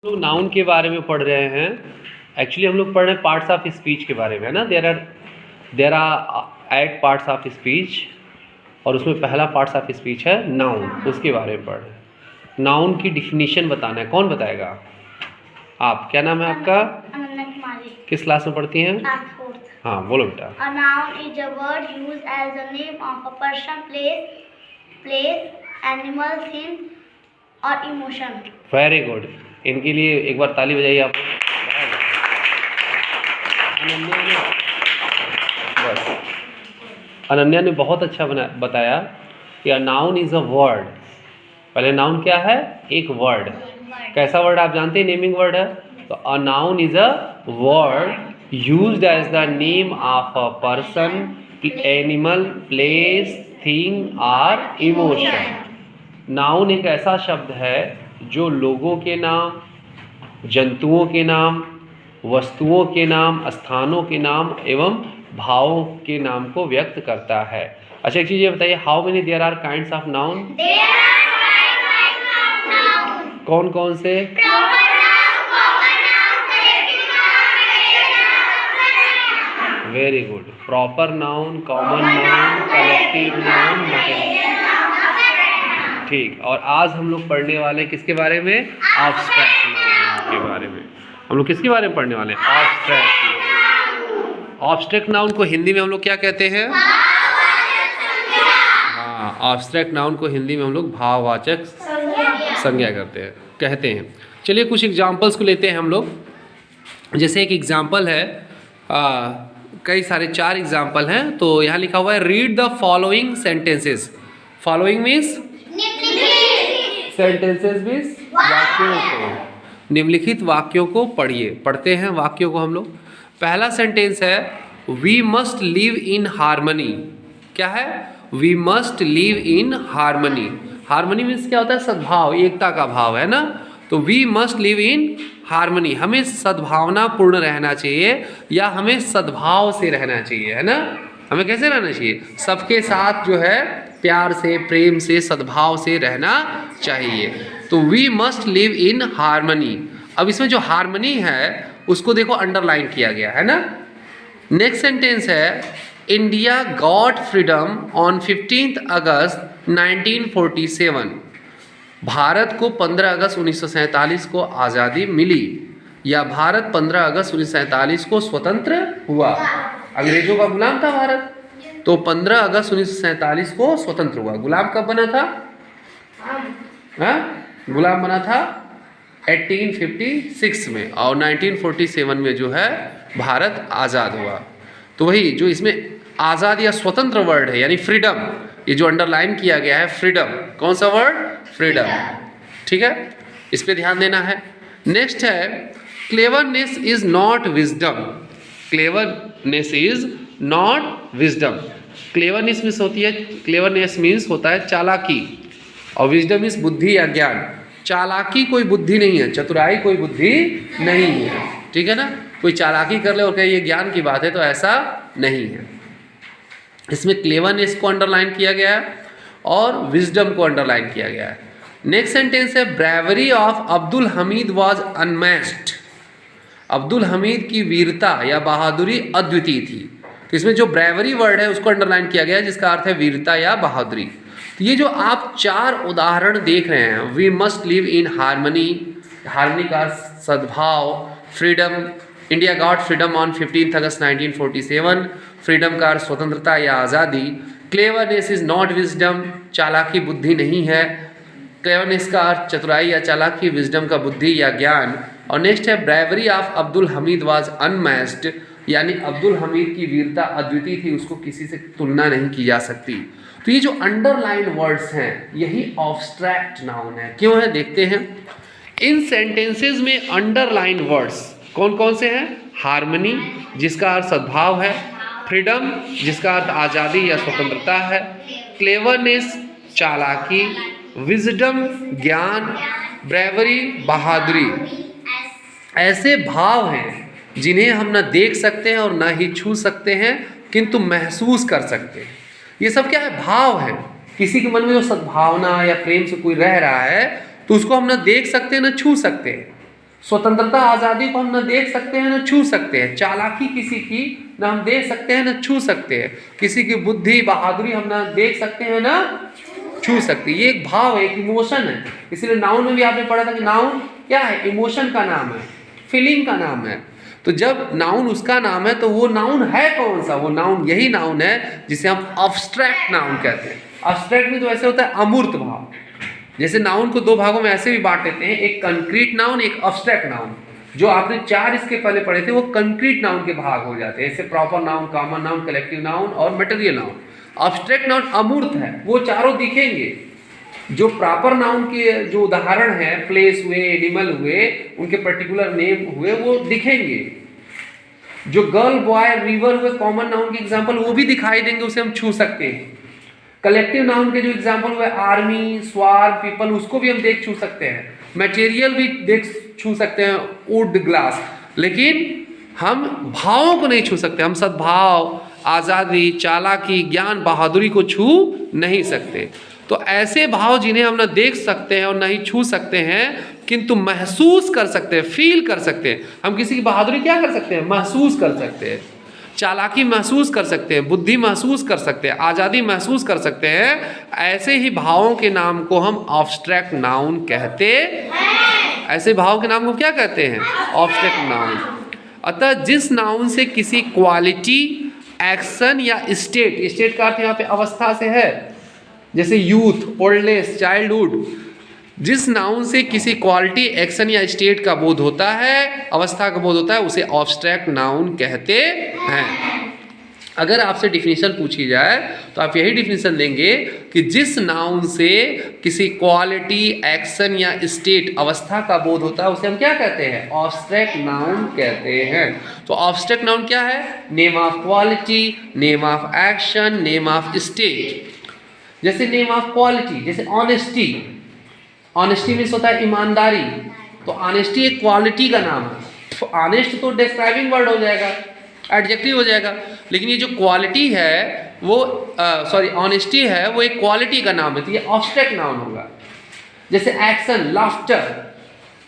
लोग नाउन के बारे में पढ़ रहे हैं। एक्चुअली हम लोग पढ़ रहे हैं पार्ट्स ऑफ स्पीच के बारे में, है ना। There are 8 parts of speech और उसमें पहला पार्ट्स ऑफ स्पीच है नाउन, उसके बारे में पढ़ रहे हैं। नाउन की डिफिनीशन बताना है, कौन बताएगा? आप, क्या नाम है आपका? अनन्या कुमारी। किस क्लास में पढ़ती हैं? Fourth. हाँ बोलो बेटा। A noun is a word used as the name of a person, place, animal, thing or emotion. Very good, इनके लिए एक बार ताली बजाइए आप। अनन्या ने बस अनन्या ने बहुत अच्छा बताया कि अ नाउन इज़ अ वर्ड। पहले नाउन क्या है? एक वर्ड। कैसा वर्ड आप जानते हैं? नेमिंग वर्ड है। तो a noun is a word used as the name of a person, animal, place, thing और इमोशन। नाउन एक ऐसा शब्द है जो लोगों के नाम, जंतुओं के नाम, वस्तुओं के नाम, स्थानों के नाम एवं भावों के नाम को व्यक्त करता है। अच्छा एक चीज़ ये बताइए, how many there are kinds of noun? कौन कौन से? Very good. Proper noun, common noun, collective noun, ठीक। और आज हम लोग पढ़ने वाले किसके बारे में? ऑब्स्ट्रैक्ट नाउन के बारे में। हम लोग किसके बारे में पढ़ने वाले हैं? ऑब्स्ट्रैक्ट। ऑब्स्ट्रैक्ट नाउन को हिंदी में हम लोग क्या कहते हैं? हाँ, ऑब्स्ट्रैक्ट नाउन को हिंदी में हम लोग भाववाचक संज्ञा कहते हैं। चलिए कुछ एग्जाम्पल्स को लेते हैं हम लोग। जैसे एक एग्जाम्पल है, कई सारे 4 एग्जाम्पल हैं। तो यहाँ लिखा हुआ है read the following sentences. Following means sentences means वाक्यों को, निम्नलिखित वाक्यों को पढ़िए। पढ़ते हैं वाक्यों को हम लोग। पहला सेंटेंस है we must live in harmony. क्या है? We must live in harmony. Harmony means क्या होता है? सद्भाव, एकता का भाव, है ना। तो we must live in harmony, हमें सद्भावना पूर्ण रहना चाहिए या हमें सद्भाव से रहना चाहिए, है ना। हमें कैसे रहना चाहिए? सबके साथ जो है प्यार से, प्रेम से, सद्भाव से रहना चाहिए। तो we must live in harmony. अब इसमें जो हार्मनी है उसको देखो अंडरलाइन किया गया है ना। नेक्स्ट सेंटेंस है India got freedom on 15 August 1947। Bharat को 15 अगस्त 1947 को आज़ादी मिली, या भारत 15 अगस्त 1947 को स्वतंत्र हुआ। अंग्रेजों का गुलाम था भारत, तो 15 अगस्त 1947 को स्वतंत्र हुआ। गुलाम कब बना था? गुलाम बना था 1856 में, और 1947 में जो है भारत आज़ाद हुआ। तो वही जो इसमें आज़ाद या स्वतंत्र वर्ड है, यानी फ्रीडम, ये जो अंडरलाइन किया गया है फ्रीडम। कौन सा वर्ड? फ्रीडम। ठीक है, इस पे ध्यान देना है। नेक्स्ट है cleverness is not wisdom. Cleverness is not wisdom. Cleverness means होती है, क्लेवरनेस मीन्स होता है चालाकी, और विजडम मीन्स बुद्धि या ज्ञान। चालाकी कोई बुद्धि नहीं है, चतुराई कोई बुद्धि नहीं है, ठीक है ना। कोई चालाकी कर ले और कहे ये ज्ञान की बात है, तो ऐसा नहीं है। इसमें क्लेवरनेस को अंडरलाइन किया गया है और विजडम को अंडरलाइन किया गया है। नेक्स्ट सेंटेंस है bravery of Abdul Hamid was unmatched. Abdul Hamid की वीरता या बहादुरी अद्वितीय थी। तो इसमें जो ब्रेवरी वर्ड है उसको अंडरलाइन किया गया है, जिसका अर्थ है वीरता या बहादुरी। तो ये जो आप 4 उदाहरण देख रहे हैं, we must live in harmony, harmony का सद्भाव, freedom, India got freedom on 15 August 1947, freedom का स्वतंत्रता या आज़ादी, क्लेवरनेस इज नॉट विजडम, चालाकी बुद्धि नहीं है, क्लेवरनेस का अर्थ चतुराई या चालाकी, विजडम का बुद्धि या ज्ञान। और नेक्स्ट है bravery of Abdul Hamid was unmatched, यानी अब्दुल हमीद की वीरता अद्वितीय थी, उसको किसी से तुलना नहीं की जा सकती। तो ये जो अंडरलाइन वर्ड्स हैं यही ऑब्स्ट्रैक्ट नाउन है। क्यों है देखते हैं। इन सेंटेंसेस में अंडरलाइन वर्ड्स कौन कौन से हैं? हार्मनी जिसका अर्थ सद्भाव है, फ्रीडम जिसका अर्थ आज़ादी या स्वतंत्रता है, क्लेवरनेस चालाकी, विजडम ज्ञान, ब्रेवरी बहादुरी। ऐसे भाव हैं जिन्हें हम ना देख सकते हैं और ना ही छू सकते हैं, किंतु महसूस कर सकते हैं। ये सब क्या है? भाव है। किसी के मन में जो सद्भावना या प्रेम से कोई रह रहा है तो उसको हम ना देख सकते हैं ना छू सकते हैं, स्वतंत्रता आज़ादी को हम न देख सकते हैं न छू सकते हैं, चालाकी किसी की न हम देख सकते हैं न छू सकते हैं, किसी की बुद्धि बहादुरी हम न देख सकते हैं न छू सकते हैं। ये एक भाव है, एक इमोशन है। इसलिए नाउन में भी आपने पढ़ा था कि नाउन क्या है, इमोशन का नाम है, फीलिंग का नाम है। तो जब नाउन उसका नाम है तो वो नाउन है कौन सा, वो नाउन यही नाउन है जिसे हम अब्स्ट्रैक्ट नाउन कहते हैं। अब्स्ट्रैक्ट में तो ऐसे होता है अमूर्त भाव, जैसे नाउन को दो भागों में ऐसे भी बांट लेते हैं, एक कंक्रीट नाउन, एक अब्स्ट्रैक्ट नाउन। जो आपने चार इसके पहले पढ़े थे वो कंक्रीट नाउन के भाग हो जाते हैं, जैसे proper noun, common noun, collective noun और मटेरियल नाउन। अब्स्ट्रैक्ट नाउन अमूर्त है, वो चारों दिखेंगे। जो प्रॉपर नाउन के जो उदाहरण है, प्लेस हुए, एनिमल हुए, उनके पर्टिकुलर नेम हुए, वो दिखेंगे। जो गर्ल, बॉय, रिवर हुए कॉमन नाउन के एग्जाम्पल, वो भी दिखाई देंगे, उसे हम छू सकते हैं। कलेक्टिव नाउन के जो एग्जाम्पल हुए आर्मी, स्वार, पीपल, उसको भी हम देख छू सकते हैं। मटेरियल भी देख छू सकते हैं, वुड, ग्लास, लेकिन हम भावों को नहीं छू सकते। हम सद्भाव, आज़ादी, चालाकी, ज्ञान, बहादुरी को छू नहीं सकते। तो ऐसे भाव जिन्हें हम ना देख सकते हैं और ना ही छू सकते हैं, किंतु महसूस कर सकते हैं, फील कर सकते हैं। हम किसी की बहादुरी क्या कर सकते हैं, महसूस कर सकते हैं। चालाकी महसूस कर सकते हैं, बुद्धि महसूस कर सकते हैं, आज़ादी महसूस कर सकते हैं। ऐसे ही भावों के नाम को हम ऑब्स्ट्रैक्ट नाउन कहते हैं। ऐसे भावों के नाम को क्या कहते हैं, ऑब्स्ट्रैक्ट नाउन। अतः जिस नाउन से किसी क्वालिटी, एक्शन या स्टेट, स्टेट का अर्थ यहाँ पे अवस्था से है, जैसे यूथ, ओल्डनेस, चाइल्डहुड, जिस नाउन से किसी क्वालिटी, एक्शन या स्टेट का बोध होता है, अवस्था का बोध होता है, उसे ऑब्स्ट्रैक्ट नाउन कहते हैं। अगर आपसे डिफिनीशन पूछी जाए तो आप यही डिफिनीशन देंगे कि जिस नाउन से किसी क्वालिटी, एक्शन या स्टेट, अवस्था का बोध होता है, उसे हम क्या कहते हैं, ऑब्स्ट्रैक्ट नाउन कहते हैं। तो ऑब्स्ट्रैक्ट नाउन क्या है, name of quality, name of action, name of state. जैसे नेम ऑफ क्वालिटी, जैसे ऑनेस्टी, ऑनेस्टी मीन्स होता है ईमानदारी, तो ऑनेस्टी एक क्वालिटी का नाम है। ऑनेस्ट तो डिस्क्राइबिंग वर्ड हो जाएगा, एडजेक्टिव हो जाएगा, लेकिन ये जो क्वालिटी है वो ऑनेस्टी है, वो एक क्वालिटी का नाम है, तो ये ऑब्स्ट्रैक्ट नाउन होगा। जैसे एक्शन, लाफ्टर,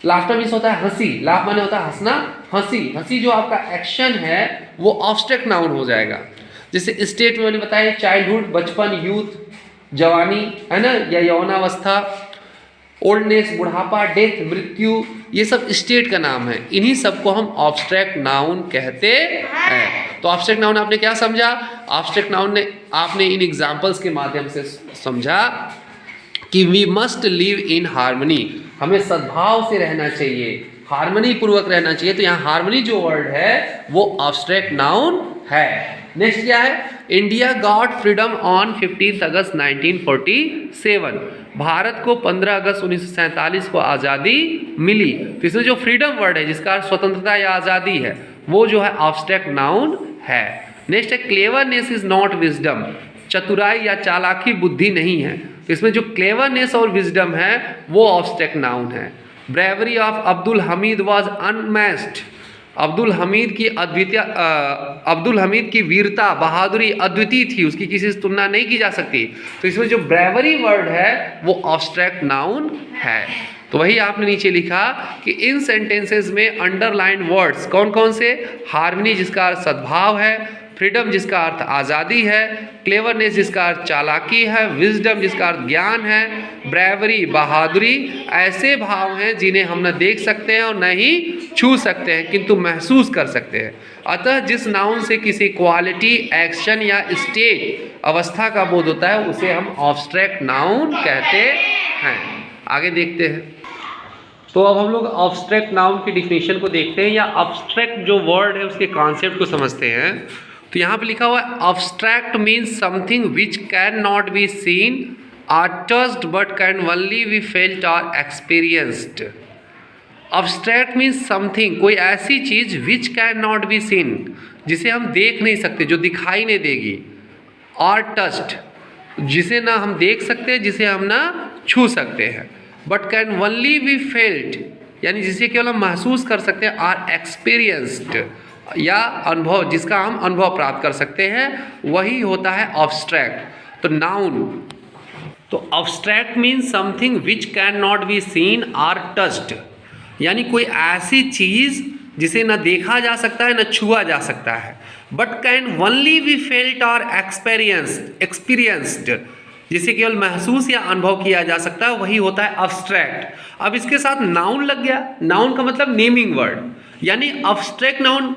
लाफ्टर मीन्स होता है हंसी, लाफ माने होता है हंसना, हंसी, हंसी जो आपका एक्शन है वो ऑब्स्ट्रैक्ट नाउन हो जाएगा। जैसे स्टेट में मैंने बताया चाइल्डहुड, बचपन, यूथ, जवानी, है ना, या यौनावस्था, ओल्डनेस, बुढ़ापा, डेथ, मृत्यु, ये सब स्टेट का नाम है। इन्हीं सबको हम ऑब्स्ट्रैक्ट नाउन कहते हैं। तो ऑब्स्ट्रैक्ट नाउन आपने क्या समझा, ऑब्स्ट्रैक्ट नाउन ने आपने इन एग्जाम्पल्स के माध्यम से समझा कि we must live in harmony, हमें सद्भाव से रहना चाहिए, हार्मनी पूर्वक रहना चाहिए। तो यहाँ हार्मनी जो वर्ड है वो ऑब्स्ट्रैक्ट नाउन है। नेक्स्ट क्या है, India got freedom on 15 August 1947, Bharat को 15 अगस्त 1947 को आज़ादी मिली। तो इसमें जो फ्रीडम वर्ड है जिसका अर्थ स्वतंत्रता या आज़ादी है, वो जो है ऑब्स्ट्रैक्ट नाउन है। नेक्स्ट है क्लेवरनेस इज नॉट विजडम, चतुराई या चालाकी बुद्धि नहीं है। तो इसमें जो क्लेवरनेस और विजडम है वो ऑब्स्ट्रैक्ट नाउन है। Bravery of Abdul Hamid was unmatched, Abdul Hamid की वीरता, बहादुरी अद्वितीय थी, उसकी किसी से तुलना नहीं की जा सकती। तो इसमें जो ब्रेवरी वर्ड है वो ऑब्स्ट्रैक्ट नाउन है। तो वही आपने नीचे लिखा कि इन सेंटेंसेस में अंडरलाइन वर्ड्स कौन कौन से, हार्मनी जिसका अर्थ सद्भाव है, फ्रीडम जिसका अर्थ आज़ादी है, क्लेवरनेस जिसका अर्थ चालाकी है, विजडम जिसका अर्थ ज्ञान है, ब्रेवरी बहादुरी, ऐसे भाव हैं जिन्हें हम न देख सकते हैं और न ही छू सकते हैं, किंतु महसूस कर सकते हैं। अतः जिस नाउन से किसी क्वालिटी, एक्शन या स्टेट, अवस्था का बोध होता है, उसे हम ऑब्स्ट्रैक्ट नाउन कहते हैं। आगे देखते हैं। तो अब हम लोग ऑब्स्ट्रैक्ट नाउन की डिफिनेशन को देखते हैं, या ऑब्स्ट्रैक्ट जो वर्ड है उसके कॉन्सेप्ट को समझते हैं। तो यहाँ पे लिखा हुआ है abstract means something which can not be seen और touched but can only be felt और एक्सपीरियंस्ड। ऑब्स्ट्रैक्ट मीन्स समथिंग, कोई ऐसी चीज़ which can not be seen, जिसे हम देख नहीं सकते, जो दिखाई नहीं देगी, और टच्ड, जिसे ना हम देख सकते, जिसे हम ना छू सकते हैं, but can only be felt, यानी जिसे केवल हम महसूस कर सकते हैं, और एक्सपीरियंस्ड, या अनुभव, जिसका हम अनुभव प्राप्त कर सकते हैं, वही होता है ऑब्स्ट्रैक्ट। तो नाउन, तो abstract means something which can not be seen और टच्ड, यानी कोई ऐसी चीज जिसे न देखा जा सकता है न छुआ जा सकता है, but can only be felt और एक्सपीरियंस्ड, जिसे केवल महसूस या अनुभव किया जा सकता है, वही होता है अब्स्ट्रैक्ट। अब इसके साथ नाउन लग गया। नाउन का मतलब नेमिंग वर्ड, यानी अब्स्ट्रैक्ट नाउन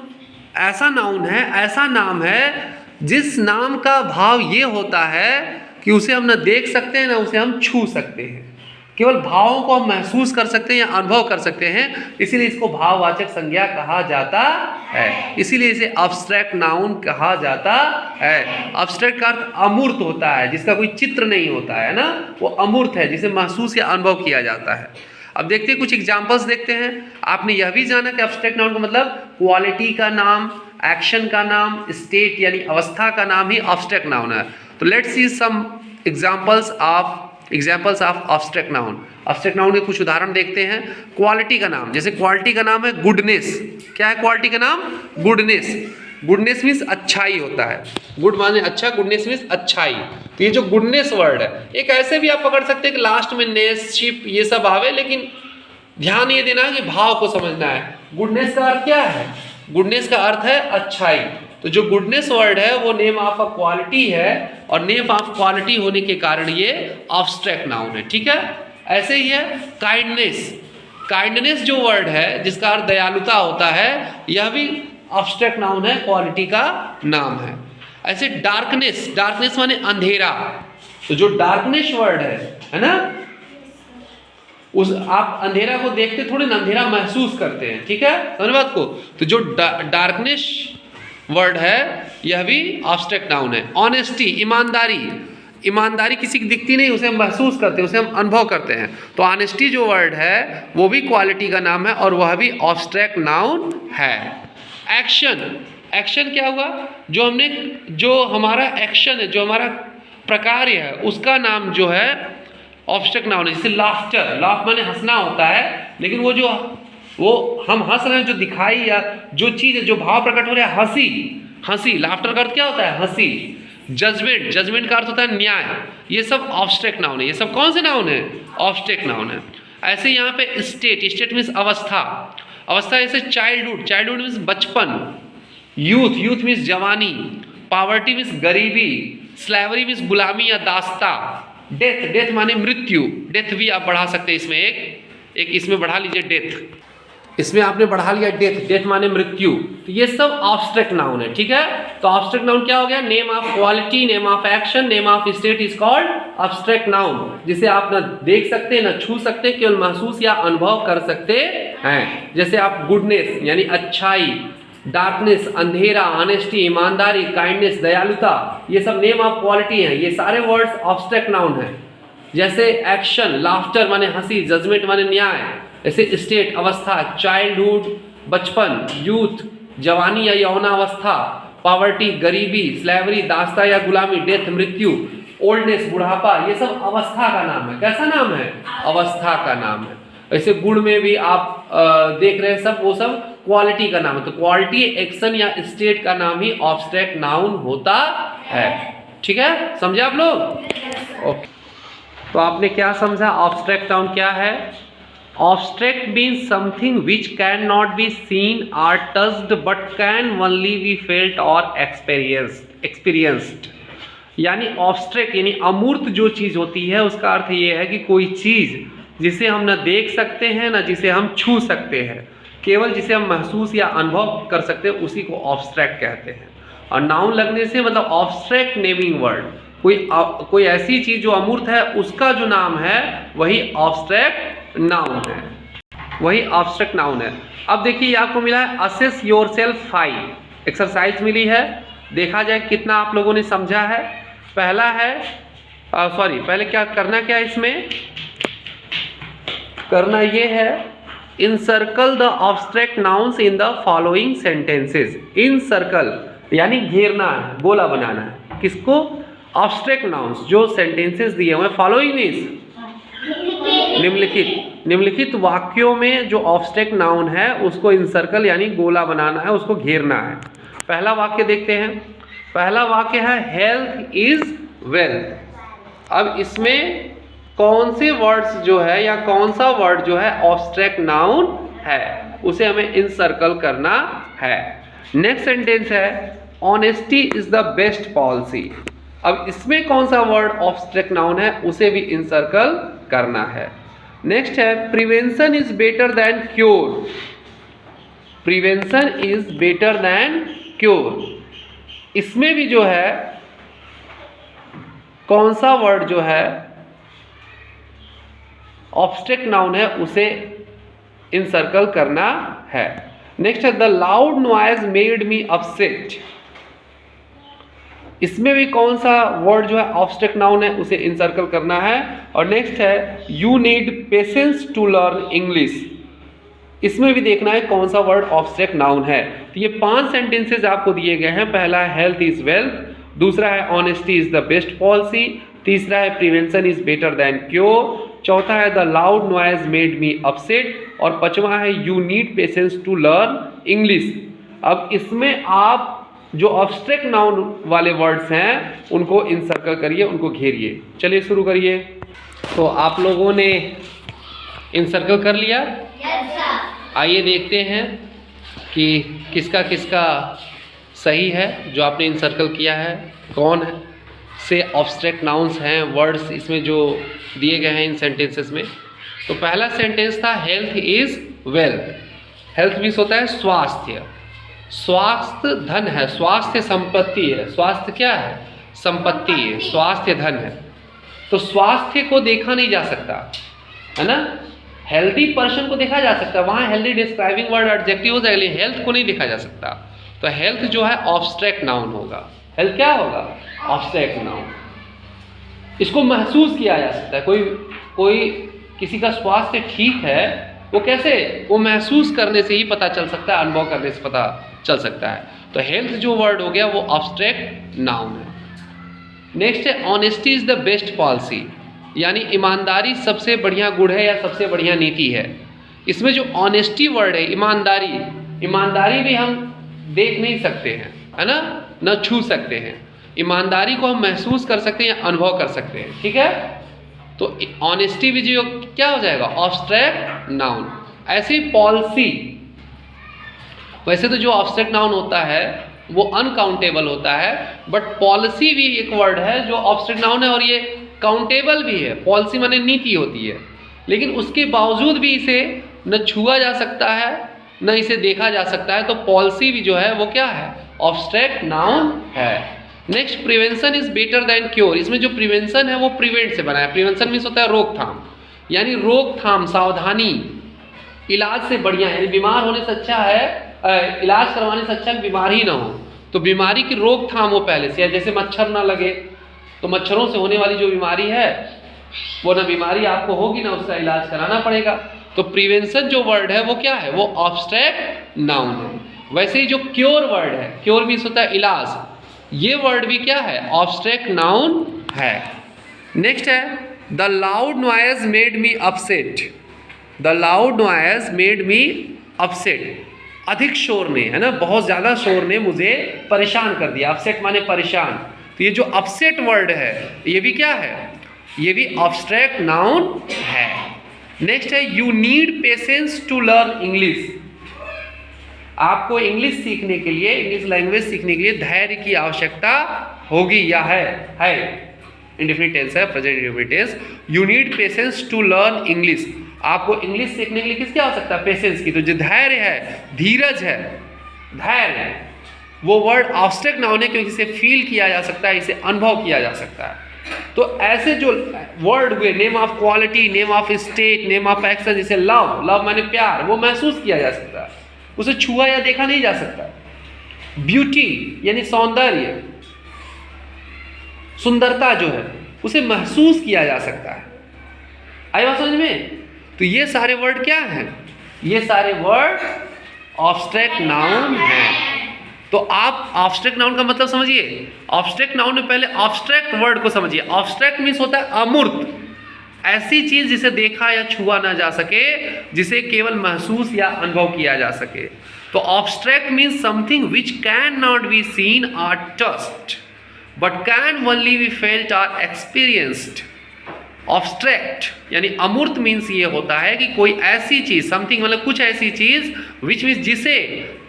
ऐसा नाउन है, ऐसा नाम है जिस नाम का भाव ये होता है कि उसे हम न देख सकते हैं न उसे हम छू सकते हैं, केवल भावों को हम महसूस कर सकते हैं या अनुभव कर सकते हैं, इसीलिए इसको भाववाचक संज्ञा कहा जाता है, इसीलिए इसे अब्स्ट्रैक्ट नाउन कहा जाता है। अब्स्ट्रैक्ट का अर्थ अमूर्त होता है, जिसका कोई चित्र नहीं होता है ना, वो अमूर्त है, जिसे महसूस या अनुभव किया जाता है। अब देखते हैं कुछ एग्जाम्पल्स देखते हैं। आपने यह भी जाना कि अब्स्ट्रैक्ट नाउन का मतलब क्वालिटी का नाम, एक्शन का नाम, स्टेट यानी अवस्था का नाम ही अब्स्ट्रैक्ट नाउन है। तो let's see some examples of abstract noun. Abstract noun के कुछ उदाहरण देखते हैं। क्वालिटी का नाम, जैसे क्वालिटी का नाम है गुडनेस। क्या है क्वालिटी का नाम? गुडनेस। गुडनेस मीन्स अच्छाई होता है। गुड माने अच्छा, गुडनेस मीन्स अच्छाई। तो ये जो गुडनेस वर्ड है, एक ऐसे भी आप पकड़ सकते हैं कि लास्ट में नेस, शिप ये सब आवे, लेकिन ध्यान ये देना कि भाव को समझना है। गुडनेस का अर्थ क्या है? गुडनेस का अर्थ है अच्छाई। तो जो गुडनेस वर्ड है वो नेम ऑफ अ क्वालिटी है, और नेम ऑफ क्वालिटी होने के कारण ये अब्स्ट्रैक्ट नाउन है। ठीक है, ऐसे ही है काइंडनेस। काइंडनेस जो वर्ड है जिसका अर्थ दयालुता होता है, यह भी अब्स्ट्रैक्ट नाउन है, क्वालिटी का नाम है। ऐसे डार्कनेस, डार्कनेस माने अंधेरा। तो जो डार्कनेस वर्ड है ना, उस आप अंधेरा को देखते थोड़ी ना, अंधेरा महसूस करते हैं। ठीक है, समझ बात को। तो जो डार्कनेस वर्ड है यह भी अब्स्ट्रैक्ट नाउन है। ऑनेस्टी, ईमानदारी। ईमानदारी किसी की दिखती नहीं, उसे हम महसूस करते हैं, उसे हम अनुभव करते हैं। तो ऑनेस्टी जो वर्ड है वो भी क्वालिटी का नाम है, और वह भी अब्स्ट्रैक्ट नाउन है। एक्शन, एक्शन क्या हुआ? जो हमारा एक्शन है, जो हमारा प्रकार्य है, उसका नाम जो है अब्स्ट्रैक्ट नाउन है। जैसे लाफ्टर, लाफ माने हंसना होता है, लेकिन वो हम हंस रहे हैं, जो दिखाई या जो चीज़ है, जो भाव प्रकट हो रहा है, हंसी, हंसी। लाफ्टर का अर्थ क्या होता है? हंसी। जजमेंट, जजमेंट का अर्थ होता है न्याय। ये सब अब्स्ट्रैक्ट नाउन है। ये सब कौन से नाउन है? अब्स्ट्रैक्ट नाउन है। ऐसे यहाँ पे स्टेट, स्टेट मीन्स अवस्था। अवस्था जैसे चाइल्डहुड, चाइल्डहुड मीन्स बचपन। यूथ, यूथ मीन्स जवानी। पॉवर्टी मीन्स गरीबी। स्लेवरी मीन्स गुलामी या दास्ता। डेथ, डेथ माने मृत्यु। डेथ भी आप बढ़ा सकते हैं इसमें, एक इसमें बढ़ा लीजिए डेथ, इसमें आपने बढ़ा लिया डेथ, डेथ माने मृत्यु। तो ये सब अब्स्ट्रैक्ट नाउन है। ठीक है, तो अब्स्ट्रैक्ट नाउन क्या हो गया? Name of quality, name of action, name of state is called abstract noun, जिसे आप ना देख सकते, ना छू सकते, केवल महसूस या अनुभव कर सकते हैं। जैसे आप गुडनेस यानी अच्छाई, डार्कनेस अंधेरा, ऑनेस्टी ईमानदारी, काइंडनेस दयालुता, ये सब नेम ऑफ क्वालिटी हैं। ये सारे वर्ड्स अब्स्ट्रैक्ट नाउन हैं। जैसे एक्शन, लाफ्टर माने हंसी, जजमेंट माने न्याय। ऐसे स्टेट अवस्था, चाइल्डहुड बचपन, यूथ जवानी या यौनावस्था, पॉवर्टी गरीबी, स्लेवरी दास्ता या गुलामी, डेथ मृत्यु, ओल्डनेस बुढ़ापा, ये सब अवस्था का नाम है। कैसा नाम है? अवस्था का नाम है। ऐसे गुण में भी आप देख रहे हैं सब, वो सब क्वालिटी का नाम है। तो क्वालिटी, एक्शन या स्टेट का नाम ही अब्स्ट्रैक्ट नाउन होता है। ठीक है, समझे आप लोग? ओके, तो आपने क्या समझा? अब्स्ट्रैक्ट नाउन क्या है? Abstract means something which cannot be seen or touched but can only be felt or experienced। यानी abstract यानी अमूर्त जो चीज़ होती है, उसका अर्थ ये है कि कोई चीज़ जिसे हम न देख सकते हैं न जिसे हम छू सकते हैं, केवल जिसे हम महसूस या अनुभव कर सकते हैं, उसी को abstract कहते हैं। और नाउन लगने से मतलब abstract नेमिंग वर्ड, कोई ऐसी चीज़ जो अमूर्त है उसका जो नाम है वही abstract नाउन है, वही अब्स्ट्रैक्ट नाउन है। अब देखिए आपको मिला है असेस योरसेल्फ 5 एक्सरसाइज मिली है। देखा जाए कितना आप लोगों ने समझा है। पहला है पहले क्या करना, क्या इसमें करना ये है, encircle the abstract nouns in the following sentences. Encircle यानी घेरना है, गोला बनाना है। किसको? अब्स्ट्रैक्ट नाउन्स जो सेंटेंसेस दिए हुए। फॉलोइंग मीन्स निम्नलिखित वाक्यों में जो अब्स्ट्रैक्ट नाउन है उसको इनसर्कल यानी गोला बनाना है, उसको घेरना है। पहला वाक्य देखते हैं। पहला वाक्य है हेल्थ इज वेल्थ। अब इसमें कौन से वर्ड्स जो है या कौन सा वर्ड जो है अब्स्ट्रैक्ट नाउन है उसे हमें इनसर्कल करना है। नेक्स्ट सेंटेंस है honesty is the best policy. अब इसमें कौन सा वर्ड ऑब्स्ट्रैक्ट नाउन है उसे भी इनसर्कल करना है। नेक्स्ट है prevention is better than cure. Prevention is better than cure. इसमें भी जो है कौन सा वर्ड जो है ऑब्स्ट्रैक्ट नाउन है उसे इनसर्कल करना है। नेक्स्ट है the loud noise made me upset. इसमें भी कौन सा वर्ड जो है ऑब्स्ट्रैक्ट नाउन है उसे इनसर्कल करना है। और नेक्स्ट है you need patience to learn English. इसमें भी देखना है कौन सा वर्ड ऑब्स्ट्रैक्ट नाउन है। तो ये 5 सेंटेंसेस आपको दिए गए हैं। पहला है हेल्थ इज वेल्थ, दूसरा है honesty is the best policy, तीसरा है prevention is better than cure, चौथा है the loud noise made me upset और पांचवा है you need patience to learn English. अब इसमें आप जो ऑब्स्ट्रैक्ट नाउन वाले वर्ड्स हैं उनको इनसर्कल करिए, उनको घेरिए। चलिए शुरू करिए। तो आप लोगों ने इनसर्कल कर लिया? आइए देखते हैं कि किसका किसका सही है जो आपने इनसर्कल किया है। कौन है से ऑब्स्ट्रैक्ट नाउन्स हैं वर्ड्स इसमें जो दिए गए हैं इन सेंटेंसेस में। तो पहला सेंटेंस था health is wealth. Health means होता है स्वास्थ्य। स्वास्थ्य धन है, स्वास्थ्य संपत्ति है। स्वास्थ्य क्या है? संपत्ति है। स्वास्थ्य धन है। तो स्वास्थ्य को देखा नहीं जा सकता है ना। हेल्दी पर्सन को देखा जा सकता है, वहाँ हेल्दी डिस्क्राइबिंग वर्ड एडजेक्टिव हो जाएगा, लेकिन हेल्थ को नहीं देखा जा सकता। तो हेल्थ जो है ऑब्स्ट्रैक्ट नाउन होगा। हेल्थ क्या होगा? Obstruct noun. इसको महसूस किया जा सकता है। कोई किसी का स्वास्थ्य ठीक है वो कैसे? वो महसूस करने से ही पता चल सकता है, अनुभव करने से पता चल सकता है। तो हेल्थ जो वर्ड हो गया वो ऑब्स्ट्रैक्ट नाउन है। नेक्स्ट है honesty is the best policy, यानी ईमानदारी सबसे बढ़िया गुण है या सबसे बढ़िया नीति है। इसमें जो ऑनेस्टी वर्ड है, ईमानदारी भी हम देख नहीं सकते हैं है ना, न छू सकते हैं। ईमानदारी को हम महसूस कर सकते हैं या अनुभव कर सकते हैं, ठीक है। तो ऑनेस्टी भी जो क्या हो जाएगा? Obstruct noun. ऐसी पॉलिसी, वैसे तो जो ऑब्स्ट्रैक्ट नाउन होता है वो अनकाउंटेबल होता है, बट पॉलिसी भी एक वर्ड है जो ऑब्स्ट्रैक्ट नाउन है और ये काउंटेबल भी है। पॉलिसी माने नीति होती है, लेकिन उसके बावजूद भी इसे न छुआ जा सकता है न इसे देखा जा सकता है। तो पॉलिसी भी जो है वो क्या है? ऑब्स्ट्रैक्ट नाउन है। Next prevention is better than cure. इसमें जो प्रिवेंशन है वो प्रिवेंट से बना है। प्रिवेंशन मीन्स होता है रोकथाम, यानी रोकथाम, सावधानी, इलाज से बढ़िया है। यानी बीमार होने से अच्छा है, इलाज करवाने से अच्छा बीमार ही ना हो। तो बीमारी की रोकथाम हो पहले से, जैसे मच्छर ना लगे, तो मच्छरों से होने वाली जो बीमारी है वो ना बीमारी आपको होगी ना उसका इलाज कराना पड़ेगा। तो प्रिवेंशन जो वर्ड है वो क्या है? वो ऑब्स्ट्रैक्ट नाउन है। वैसे ही जो क्योर वर्ड है, क्योर मीन्स होता है इलाज, ये वर्ड भी क्या है? ऑब्स्ट्रैक्ट नाउन है। नेक्स्ट है the loud noise made me upset. The loud noise made me upset. अधिक शोर ने, है ना, बहुत ज़्यादा शोर ने मुझे परेशान कर दिया। अपसेट माने परेशान। तो ये जो अपसेट वर्ड है ये भी क्या है? ये भी ऑब्स्ट्रैक्ट नाउन है। नेक्स्ट है you need patience to learn English. आपको इंग्लिश सीखने के लिए, इंग्लिश लैंग्वेज सीखने के लिए धैर्य की आवश्यकता होगी या है। इंडेफिनिट टेंस है, present indefinite tense. You need patience to learn English. आपको इंग्लिश सीखने के लिए किसकी आवश्यकता? पेशेंस की। तो जो धैर्य है, धीरज है, धैर्य है, वो वर्ड ऑब्स्ट्रैक्ट नाउन है क्योंकि इसे फील किया जा सकता है, इसे अनुभव किया जा सकता है। तो ऐसे जो वर्ड हुए, name of quality, name of state, name of action, जैसे लव, लव माने प्यार, वो महसूस किया जा सकता है, उसे छुआ या देखा नहीं जा सकता। ब्यूटी यानी सौंदर्य, सुंदरता जो है उसे महसूस किया जा सकता है। आई बात समझ में? तो ये सारे वर्ड क्या हैं? ये सारे वर्ड ऑब्स्ट्रैक्ट नाउन हैं। तो आप ऑब्स्ट्रैक्ट नाउन का मतलब समझिए। ऑब्स्ट्रैक्ट नाउन में पहले ऑब्स्ट्रैक्ट वर्ड को समझिए। ऑब्स्ट्रैक्ट मीन्स होता है अमूर्त, ऐसी चीज जिसे देखा या छुआ ना जा सके, जिसे केवल महसूस या अनुभव किया जा सके। तो abstract means something which can not be seen और touched but can only be felt और एक्सपीरियंस्ड। ऑब्स्ट्रैक्ट यानी अमूर्त मीन्स ये होता है कि कोई ऐसी चीज, समथिंग मतलब कुछ ऐसी चीज विच मीन्स जिसे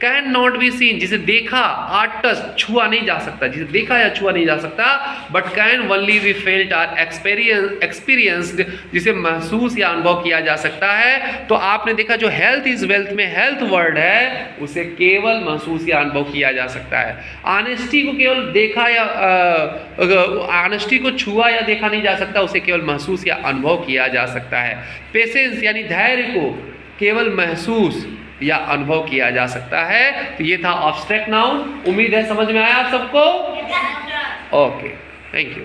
कैन नॉट बी सीन, जिसे देखा आर टच छुआ नहीं जा सकता, जिसे देखा या छुआ नहीं जा सकता, but can only be felt or experienced, जिसे महसूस या अनुभव किया जा सकता है। तो आपने देखा जो हेल्थ इज वेल्थ में हेल्थ वर्ड है उसे केवल महसूस या अनुभव किया जा सकता है। ऑनेस्टी को केवल देखा या ऑनेस्टी को छुआ या देखा नहीं जा सकता, उसे केवल महसूस या अनुभव किया जा सकता है। पेशेंस यानी धैर्य को केवल महसूस या अनुभव किया जा सकता है। तो ये था ऑब्स्ट्रैक्ट नाउन। उम्मीद है समझ में आया आप सबको। Okay, thank you.